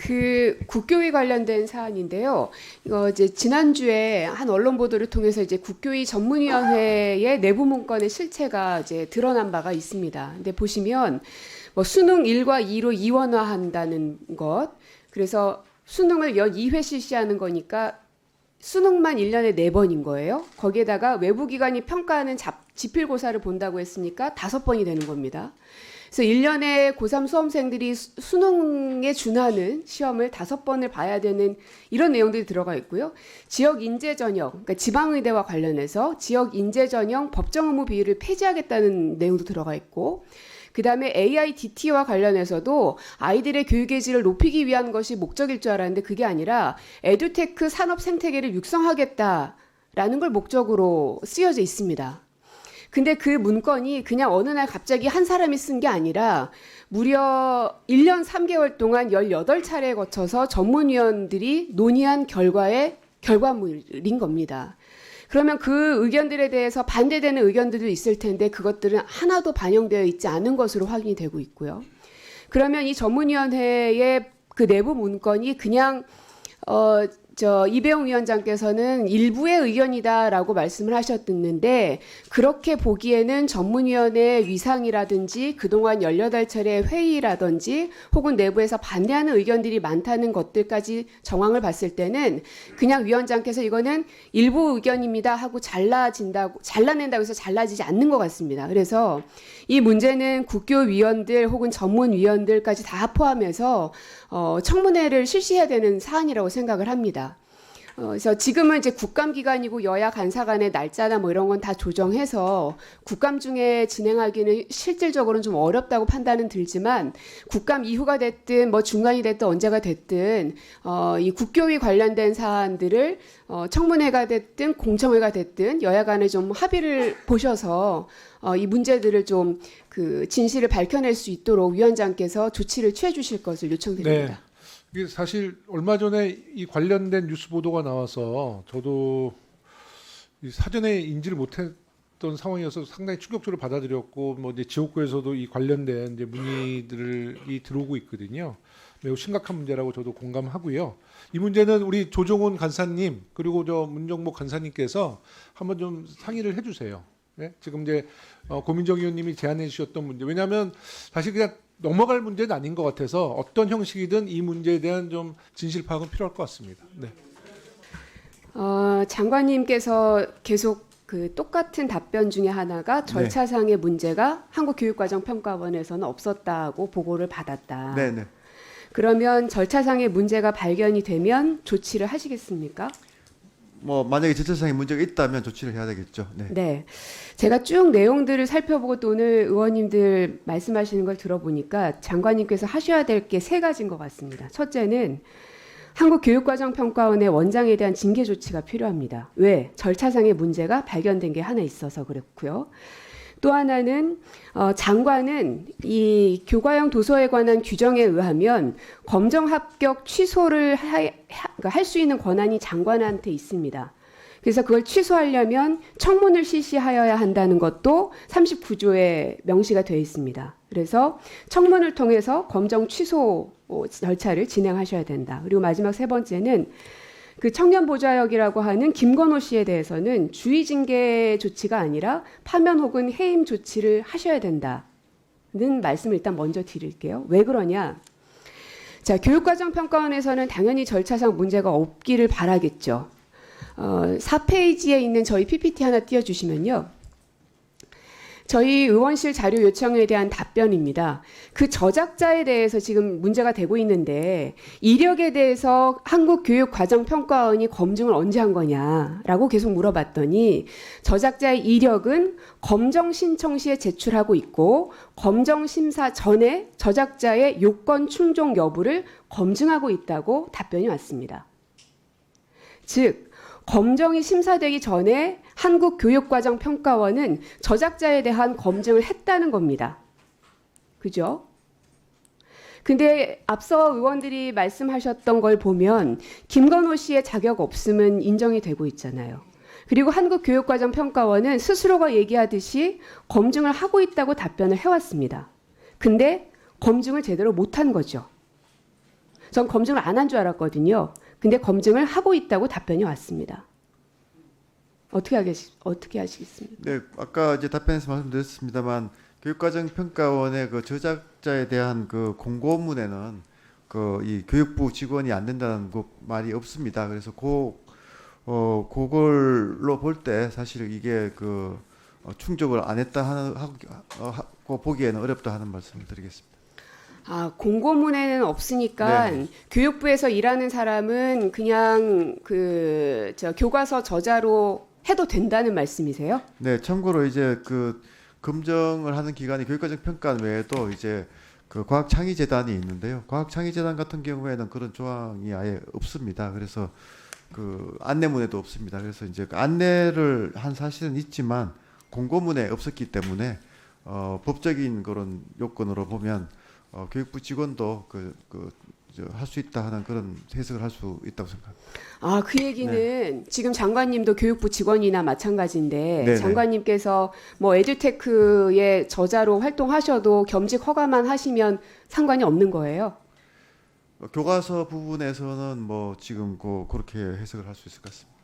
그 국교위 관련된 사안인데요. 이거 이제 지난주에 한 언론 보도를 통해서 이제 국교위 전문위원회의 내부 문건의 실체가 이제 드러난 바가 있습니다. 근데 보시면 뭐 수능 1과 2로 이원화한다는 것, 그래서 수능을 연 2회 실시하는 거니까 수능만 1년에 4번인 거예요. 거기에다가 외부기관이 평가하는 지필고사를 본다고 했으니까 5번이 되는 겁니다. 그래서 1년에 고3 수험생들이 수능에 준하는 시험을 5번을 봐야 되는 이런 내용들이 들어가 있고요. 지역 인재 전형, 그러니까 지방의대와 관련해서 지역 인재 전형 법정 의무 비율을 폐지하겠다는 내용도 들어가 있고, 그다음에 AIDT와 관련해서도 아이들의 교육의 질을 높이기 위한 것이 목적일 줄 알았는데 그게 아니라 에듀테크 산업 생태계를 육성하겠다라는 걸 목적으로 쓰여져 있습니다. 근데 그 문건이 그냥 어느 날 갑자기 한 사람이 쓴 게 아니라 무려 1년 3개월 동안 18차례에 거쳐서 전문위원들이 논의한 결과의 결과물인 겁니다. 그러면 그 의견들에 대해서 반대되는 의견들도 있을 텐데 그것들은 하나도 반영되어 있지 않은 것으로 확인이 되고 있고요. 그러면 이 전문위원회의 그 내부 문건이 그냥 이배용 위원장께서는 일부의 의견이다라고 말씀을 하셨는데 그렇게 보기에는 전문위원회의 위상이라든지 그동안 18차례 회의라든지 혹은 내부에서 반대하는 의견들이 많다는 것들까지 정황을 봤을 때는 그냥 위원장께서 이거는 일부 의견입니다 하고 잘라낸다고 해서 잘라지지 않는 것 같습니다. 그래서 이 문제는 국교위원들 혹은 전문위원들까지 다 포함해서 청문회를 실시해야 되는 사안이라고 생각을 합니다. 그래서 지금은 이제 국감 기간이고 여야 간사 간의 날짜나 뭐 이런 건 다 조정해서 국감 중에 진행하기는 실질적으로는 좀 어렵다고 판단은 들지만 국감 이후가 됐든 뭐 중간이 됐든 언제가 됐든 이 국교위 관련된 사안들을 청문회가 됐든 공청회가 됐든 여야 간에 좀 합의를 보셔서 이 문제들을 좀 그 진실을 밝혀낼 수 있도록 위원장께서 조치를 취해 주실 것을 요청드립니다. 네. 이게 사실 얼마 전에 이 관련된 뉴스 보도가 나와서 저도 사전에 인지를 못했던 상황이어서 상당히 충격적으로 받아들였고 뭐 이제 지역구에서도 이 관련된 이제 문의들이 들어오고 있거든요. 매우 심각한 문제라고 저도 공감하고요. 이 문제는 우리 조정훈 간사님 그리고 저 문정복 간사님께서 한번 좀 상의를 해주세요. 네? 지금 이제 고민정 의원님이 제안해 주셨던 문제. 왜냐하면 사실 그냥 넘어갈 문제는 아닌 것 같아서 어떤 형식이든 이 문제에 대한 좀 진실 파악은 필요할 것 같습니다. 네. 장관님께서 계속 그 똑같은 답변 중에 하나가 절차상의 문제가 한국교육과정평가원에서는 없었다고 보고를 받았다. 네네. 그러면 절차상의 문제가 발견이 되면 조치를 하시겠습니까? 뭐 만약에 절차상의 문제가 있다면 조치를 해야 되겠죠. 네. 네. 제가 쭉 내용들을 살펴보고 또 오늘 의원님들 말씀하시는 걸 들어보니까 장관님께서 하셔야 될 게 3가지인 것 같습니다. 첫째는 한국교육과정평가원의 원장에 대한 징계 조치가 필요합니다. 왜? 절차상의 문제가 발견된 게 하나 있어서 그렇고요. 또 하나는 장관은 이 교과형 도서에 관한 규정에 의하면 검정 합격 취소를 할 수 있는 권한이 장관한테 있습니다. 그래서 그걸 취소하려면 청문을 실시하여야 한다는 것도 39조에 명시가 되어 있습니다. 그래서 청문을 통해서 검정 취소 절차를 진행하셔야 된다. 그리고 마지막 3번째는 그 청년보좌역이라고 하는 김건호 씨에 대해서는 주의 징계 조치가 아니라 파면 혹은 해임 조치를 하셔야 된다는 말씀을 일단 먼저 드릴게요. 왜 그러냐? 자, 교육과정평가원에서는 당연히 절차상 문제가 없기를 바라겠죠. 4페이지에 있는 저희 PPT 하나 띄워주시면요. 저희 의원실 자료 요청에 대한 답변입니다. 그 저작자에 대해서 지금 문제가 되고 있는데 이력에 대해서 한국교육과정평가원이 검증을 언제 한 거냐라고 계속 물어봤더니 저작자의 이력은 검정 신청 시에 제출하고 있고 검정 심사 전에 저작자의 요건 충족 여부를 검증하고 있다고 답변이 왔습니다. 즉 검정이 심사되기 전에 한국교육과정평가원은 저작자에 대한 검증을 했다는 겁니다. 그죠? 근데 앞서 의원들이 말씀하셨던 걸 보면 김건호 씨의 자격 없음은 인정이 되고 있잖아요. 그리고 한국교육과정평가원은 스스로가 얘기하듯이 검증을 하고 있다고 답변을 해왔습니다. 근데 검증을 제대로 못한 거죠. 전 검증을 안 한 줄 알았거든요. 근데 검증을 하고 있다고 답변이 왔습니다. 어떻게 하시겠습니까? 네, 아까 이제 답변에서 말씀드렸습니다만 교육과정평가원의 그 저작자에 대한 그 공고문에는 그 이 교육부 직원이 안 된다는 그 말이 없습니다. 그래서 그걸로 볼 때 사실 이게 충족을 안 했다 하고 보기에는 어렵다 하는 말씀을 드리겠습니다. 아, 공고문에는 없으니까 네. 교육부에서 일하는 사람은 그냥 교과서 저자로 해도 된다는 말씀이세요? 네, 참고로 이제 검증을 하는 기관이 교육과정평가 외에도 이제 과학창의재단이 있는데요. 과학창의재단 같은 경우에는 그런 조항이 아예 없습니다. 그래서 안내문에도 없습니다. 그래서 이제 안내를 한 사실은 있지만 공고문에 없었기 때문에 법적인 그런 요건으로 보면 교육부 직원도 할 수 있다 하는 그런 해석을 할 수 있다고 생각합니다. 아, 그 얘기는 지금 장관님도 교육부 직원이나 마찬가지인데 네네. 장관님께서 뭐 에듀테크의 저자로 활동하셔도 겸직 허가만 하시면 상관이 없는 거예요? 교과서 부분에서는 뭐 지금 그렇게 해석을 할 수 있을 것 같습니다.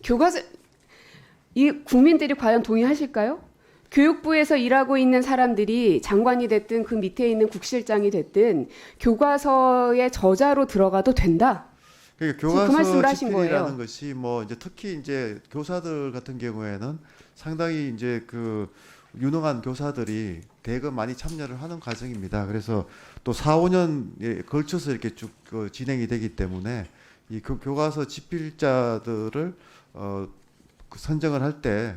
교과서 이 국민들이 과연 동의하실까요? 교육부에서 일하고 있는 사람들이 장관이 됐든 그 밑에 있는 국실장이 됐든 교과서의 저자로 들어가도 된다. 그러니까 지금 그 교과서 말씀을 하신 집필이라는 거예요. 것이 뭐 이제 특히 이제 교사들 같은 경우에는 상당히 이제 유능한 교사들이 대거 많이 참여를 하는 과정입니다. 그래서 또 4, 5년에 걸쳐서 이렇게 쭉 진행이 되기 때문에 이 교과서 집필자들을 선정을 할 때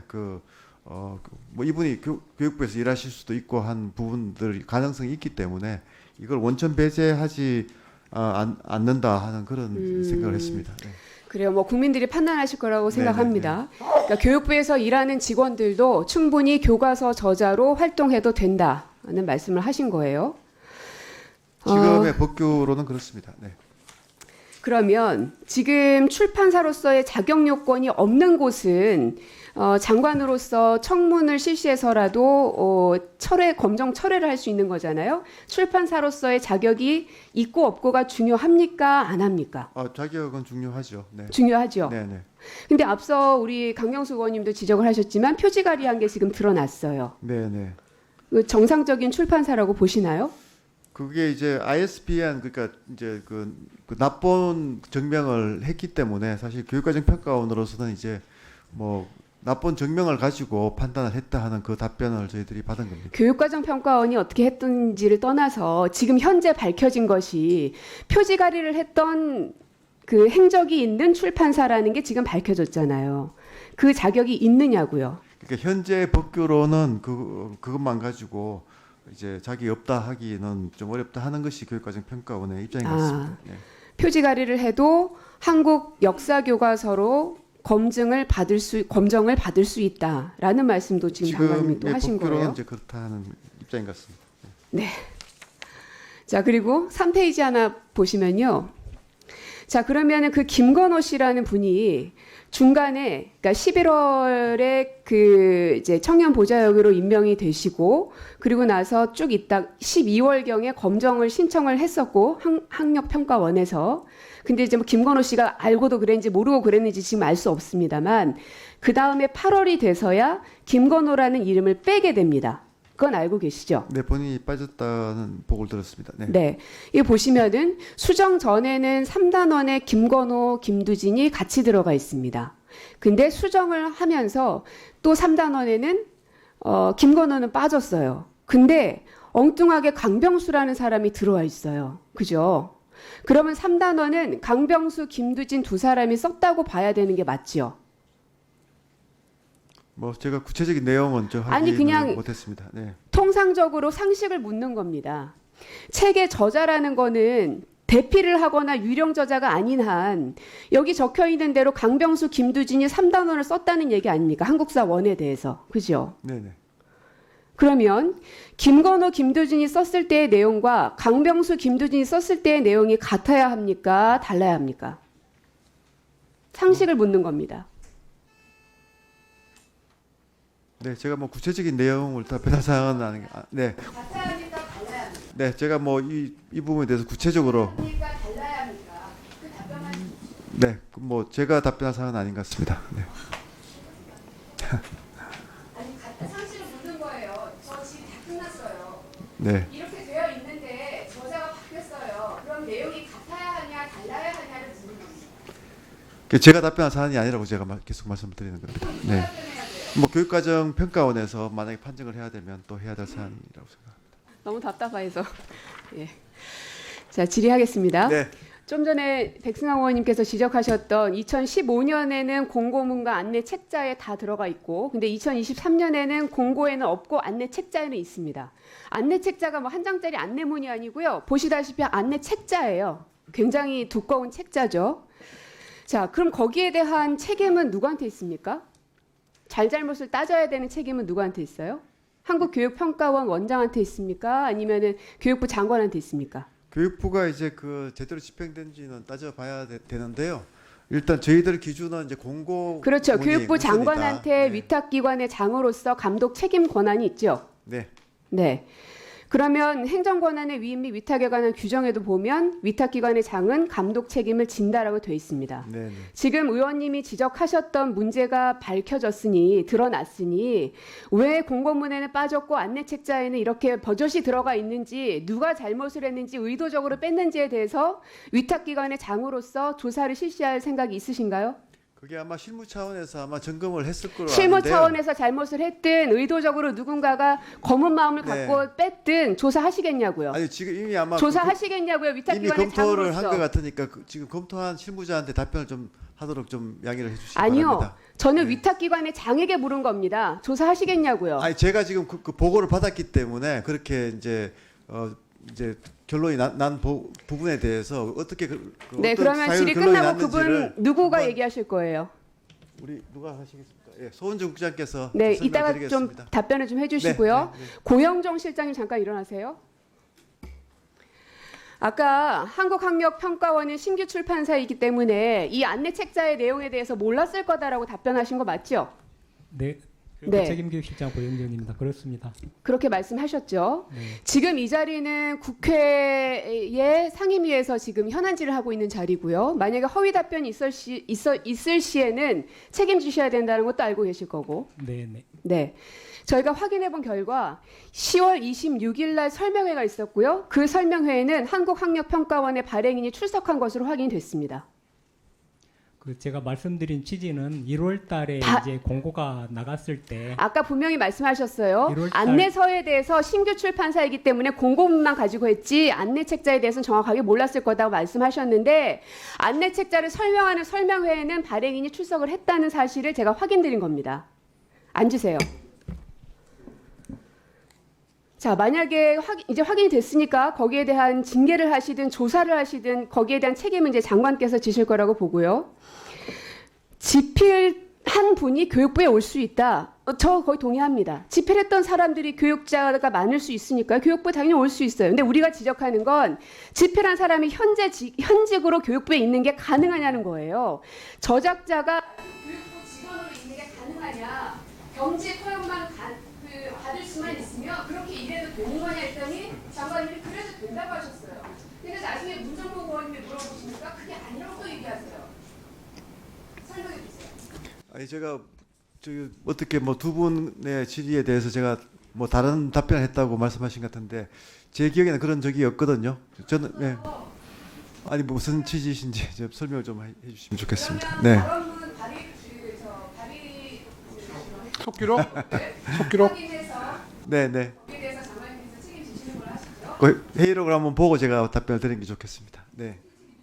뭐 이분이 교육부에서 일하실 수도 있고 한 부분들 가능성이 있기 때문에 이걸 원천 배제하지 않는다 하는 그런 생각을 했습니다. 네. 그래요. 뭐 국민들이 판단하실 거라고 생각합니다. 그러니까 교육부에서 일하는 직원들도 충분히 교과서 저자로 활동해도 된다는 말씀을 하신 거예요. 지금의 법규로는 그렇습니다. 네. 그러면 지금 출판사로서의 자격 요건이 없는 곳은 장관으로서 청문을 실시해서라도 검정 철회를 할 수 있는 거잖아요. 출판사로서의 자격이 있고 없고가 중요합니까? 안 합니까? 자격은 중요하죠. 네. 중요하죠. 네, 네. 근데 앞서 우리 강명수 의원님도 지적을 하셨지만 표지가리한 게 지금 드러났어요. 네, 네. 그 정상적인 출판사라고 보시나요? 그게 이제 ISBN 그러니까 이제 그 납본 증명을 했기 때문에 사실 교육과정평가원으로서는 이제 뭐 납본 증명을 가지고 판단을 했다 하는 그 답변을 저희들이 받은 겁니다. 교육과정평가원이 어떻게 했던지를 떠나서 지금 현재 밝혀진 것이 표지가리를 했던 그 행적이 있는 출판사라는 게 지금 밝혀졌잖아요. 그 자격이 있느냐고요. 그러니까 현재 법규로는 그것만 가지고 이제 자격이 없다 하기는 좀 어렵다 하는 것이 교육과정평가원의 입장인 것 같습니다. 네. 표지가리를 해도 한국 역사교과서로 검증을 받을 수 있다라는 말씀도 지금 장관님이 또 하신 법규로는 거예요. 이제 그렇다는 입장인 것 같습니다. 네. 자, 그리고 3페이지 하나 보시면요. 자, 그러면은 그 김건호 씨라는 분이 중간에, 그러니까 11월에 이제 청년 보좌역으로 임명이 되시고, 그리고 나서 쭉 있다 12월경에 검정을 신청을 했었고, 학력평가원에서. 근데 이제 뭐 김건호 씨가 알고도 그랬는지 모르고 그랬는지 지금 알 수 없습니다만, 그 다음에 8월이 돼서야 김건호라는 이름을 빼게 됩니다. 그건 알고 계시죠? 네, 본인이 빠졌다는 보고를 들었습니다. 네. 네. 이거 보시면은 수정 전에는 3단원에 김건호, 김두진이 같이 들어가 있습니다. 근데 수정을 하면서 또 3단원에는 김건호는 빠졌어요. 근데 엉뚱하게 강병수라는 사람이 들어와 있어요. 그죠? 그러면 3단원은 강병수, 김두진 두 사람이 썼다고 봐야 되는 게 맞죠? 뭐 제가 구체적인 내용은 아니, 그냥 못했습니다. 네. 통상적으로 상식을 묻는 겁니다. 책의 저자라는 거는 대피를 하거나 유령 저자가 아닌 한 여기 적혀 있는 대로 강병수, 김두진이 3단원을 썼다는 얘기 아닙니까? 한국사 원에 대해서. 그죠? 네네. 그러면 김건호, 김두진이 썼을 때의 내용과 강병수, 김두진이 썼을 때의 내용이 같아야 합니까? 달라야 합니까? 상식을 묻는 겁니다. 네, 제가 뭐 구체적인 내용을 답변할 사항은 아닌 네. 같아야 합니까? 달라야 합니까? 네, 제가 뭐 이 부분에 대해서 구체적으로 그러니까 달라야 합니까? 그 답변만 네, 뭐 제가 답변할 사안은 아닌 것 같습니다. 네. 아니 상식을 묻는 거예요. 저 지금 다 끝났어요. 네. 이렇게 되어 있는데 저자가 바뀌었어요. 그럼 내용이 같아야 하냐 달라야 하냐를 묻는 겁니다. 제가 답변할 사안이 아니라고 제가 계속 말씀을 드리는 겁니다. 네. 답변해야 돼요. 뭐 교육과정 평가원에서 만약에 판정을 해야 되면 또 해야 될 사안이라고 생각합니다. 너무 답답해서. 예. 자 질의하겠습니다. 네. 좀 전에 백승환 의원님께서 지적하셨던 2015년에는 공고문과 안내 책자에 다 들어가 있고, 근데 2023년에는 공고에는 없고 안내 책자에는 있습니다. 안내 책자가 뭐 한 장짜리 안내문이 아니고요. 보시다시피 안내 책자예요. 굉장히 두꺼운 책자죠. 자, 그럼 거기에 대한 책임은 누구한테 있습니까? 잘잘못을 따져야 되는 책임은 누구한테 있어요? 한국교육평가원 원장한테 있습니까? 아니면은 교육부 장관한테 있습니까? 교육부가 이제 그 제대로 집행된지는 따져봐야 되는데요. 일단 저희들 기준은 이제 공고 그렇죠. 문이 교육부 우선이다. 장관한테 네. 위탁기관의 장으로서 감독 책임 권한이 있죠. 네. 네. 그러면 행정권한의 위임 및 위탁에 관한 규정에도 보면 위탁기관의 장은 감독 책임을 진다라고 돼 있습니다. 네, 네. 지금 의원님이 지적하셨던 문제가 밝혀졌으니 드러났으니 왜 공고문에는 빠졌고 안내 책자에는 이렇게 버젓이 들어가 있는지 누가 잘못을 했는지 의도적으로 뺐는지에 대해서 위탁기관의 장으로서 조사를 실시할 생각이 있으신가요? 그게 아마 실무 차원에서 아마 점검을 했을 거로 실무 아는데요. 차원에서 잘못을 했든 의도적으로 누군가가 검은 마음을 네. 갖고 뺐든 조사하시겠냐고요. 아니 지금 이미 아마 조사하시겠냐고요. 이미 위탁기관의 검토를 한 것 장으로서. 같으니까 지금 검토한 실무자한테 답변을 좀 하도록 좀 양해를 해주시기 아니요. 바랍니다. 저는 네. 위탁기관의 장에게 물은 겁니다. 조사하시겠냐고요. 아니 제가 지금 그 보고를 받았기 때문에 그렇게 이제 결론이 난 부분에 대해서 어떻게 네, 어떤 그러면 사유로 질의 결론이 끝나고 그분 났는지를 누구가 한번 얘기하실 거예요? 우리 누가 하시겠습니까? 예, 소은정 국장께서 네, 설명을 이따가 좀 드리겠습니다. 답변을 좀 해주시고요. 네, 네, 네. 고영정 실장님 잠깐 일어나세요. 아까 한국학력평가원은 신규 출판사이기 때문에 이 안내 책자의 내용에 대해서 몰랐을 거다라고 답변하신 거 맞죠? 네. 네. 책임교육실장 고영정입니다. 그렇습니다. 그렇게 말씀하셨죠. 네. 지금 이 자리는 국회의 상임위에서 지금 현안질을 하고 있는 자리고요. 만약에 허위 답변이 있을 시에는 책임지셔야 된다는 것도 알고 계실 거고. 네, 네. 네. 저희가 확인해 본 결과 10월 26일 날 설명회가 있었고요. 그 설명회에는 한국학력평가원의 발행인이 출석한 것으로 확인이 됐습니다. 그 제가 말씀드린 취지는 1월 달에 다- 이제 공고가 나갔을 때 아까 분명히 말씀하셨어요. 1월 달- 안내서에 대해서 신규 출판사이기 때문에 공고문만 가지고 했지 안내 책자에 대해서는 정확하게 몰랐을 거다고 말씀하셨는데 안내 책자를 설명하는 설명회에는 발행인이 출석을 했다는 사실을 제가 확인드린 겁니다. 앉으세요. 자, 만약에 이제 확인이 됐으니까 거기에 대한 징계를 하시든 조사를 하시든 거기에 대한 책임은 이제 장관께서 지실 거라고 보고요. 집필한 분이 교육부에 올 수 있다. 저 거의 동의합니다. 집필했던 사람들이 교육자가 많을 수 있으니까 교육부에 당연히 올 수 있어요. 근데 우리가 지적하는 건 집필한 사람이 현직으로 교육부에 있는 게 가능하냐는 거예요. 저작자가 교육부 직원으로 있는 게 가능하냐. 겸직 허용만 받을 수만 있으면 그렇게 일해도 되는 거냐 했더니 장관님이 그래도 된다고 하셨어요. 근데 나중에 문정부 의원님이 물어보시니까 그게 아니라고 또 얘기하세요. 설명해 주세요. 아니 제가 어떻게 뭐 두 분의 질의에 대해서 제가 뭐 다른 답변을 했다고 말씀하신 것 같은데 제 기억에는 그런 적이 없거든요. 저는 네. 아니 무슨 취지신지 좀 설명을 좀 해주시면 좋겠습니다. 네. 발언문 발의 속기록? 속기록? 확인해서 네, 네. 거기에 대해서 장관님께서 책임지시는 걸 하시죠. 그 회의록을 한번 보고 제가 답변을 드리는 게 좋겠습니다. 네.